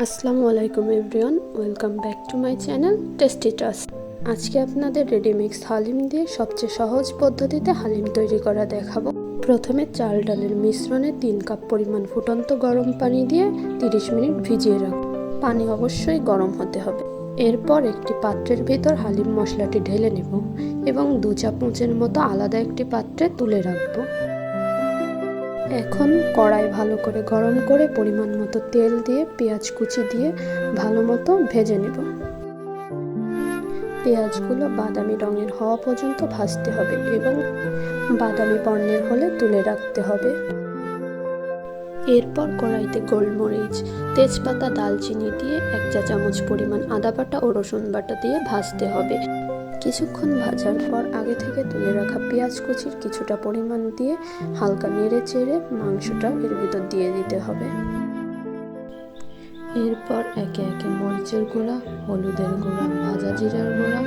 আসসালামু আলাইকুম everyone, welcome back to my channel tasty task. আজকে আপনাদের রেডিমিক্স হালিম দিয়ে সবচেয়ে সহজ পদ্ধতিতে হালিম তৈরি করা দেখাবো। প্রথমে চাল ডালের মিশ্রণে 3 কাপ পরিমাণ ফুটন্ত গরম পানি দিয়ে 30 মিনিট ভিজিয়ে রাখবো। পানি অবশ্যই গরম হতে হবে। এরপর একটি পাত্রের ভিতর হালিম মশলাটি ঢেলে নেব এবং 2 চামচের মতো আলাদা একটি পাত্রে তুলে রাখবো। এখন কড়াই ভালো করে গরম করে পরিমাণ মতো তেল দিয়ে পেঁয়াজ কুচি দিয়ে ভালো মতো ভেজে নেব। পেঁয়াজগুলো বাদামি রঙের হওয়া পর্যন্ত ভাজতে হবে এবং বাদামি বর্ণের হলে তুলে রাখতে হবে। এরপর কড়াইতে গোলমরিচ, তেজপাতা, দালচিনি দিয়ে 1 চা চামচ পরিমাণ আদা বাটা ও রসুন বাটা দিয়ে ভাজতে হবে। কিছুক্ষণ ভাজার পর আগে থেকে তুলে রাখা পেঁয়াজ কুচির কিছুটা পরিমাণ দিয়ে হালকা নেড়ে চেড়ে মাংসটা এর ভিতর দিয়ে দিতে হবে। এরপর একে একে মরিচের গুঁড়া, হলুদের গুঁড়া, ভাজা জিরার গুঁড়া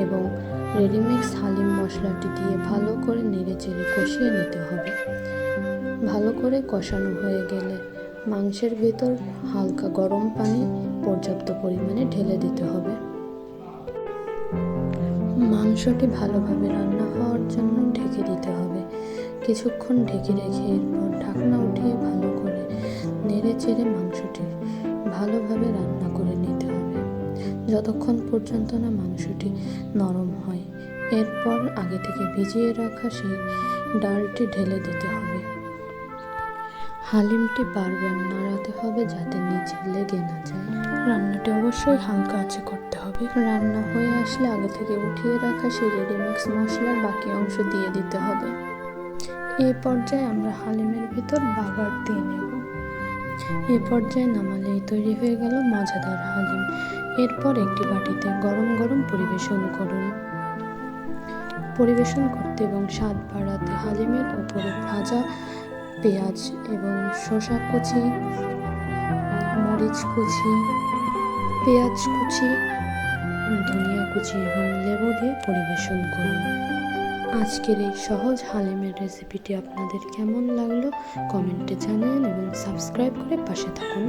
এবং রেডিমিক্স হালিম মশলাটি দিয়ে ভালো করে নেড়ে চেড়ে কষিয়ে নিতে হবে। ভালো করে কষানো হয়ে গেলে মাংসের ভিতর হালকা গরম পানি পর্যাপ্ত পরিমাণে ঢেলে দিতে হবে। মাংসটি ভালোভাবে রান্না হওয়ার জন্য ঢেকে দিতে হবে। কিছুক্ষণ ঢেকে রেখে এরপর ঢাকনা উঠিয়ে ভালো করে নেড়ে চেড়ে মাংসটি ভালোভাবে রান্না করে নিতে হবে যতক্ষণ পর্যন্ত না মাংসটি নরম হয়। এরপর আগে থেকে ভিজিয়ে রাখা সেই ডালটি ঢেলে দিতে হবে। হালিমটি বারবার নাড়াতে হবে যাতে নিচে লেগে না যায়। রান্নাটি অবশ্যই হালকা আঁচে করতে হবে। রান্না হয়ে আসলে আগে থেকে উঠিয়ে রাখা সেই রেডিমিক্স মশলার বাকি অংশ দিয়ে দিতে হবে। এই পর্যায়ে আমরা হালিমের ভিতর বাগার দিয়ে নেব। এই পর্যায়ে নামালেই তৈরি হয়ে গেল মজাদার হালিম। এরপর একটি বাটিতে গরম গরম পরিবেশন করুন। পরিবেশন করতে এবং স্বাদ বাড়াতে হালিমের উপরে ভাজা পেঁয়াজ এবং শসা কুচি, মরিচ কুচি, পেঁয়াজ কুচি, ধনিয়া কুচি এবং লেবু দিয়ে পরিবেশন করুন। আজকের এই সহজ হালিমের রেসিপিটি আপনাদের কেমন লাগলো কমেন্টে জানান এবং সাবস্ক্রাইব করে পাশে থাকুন।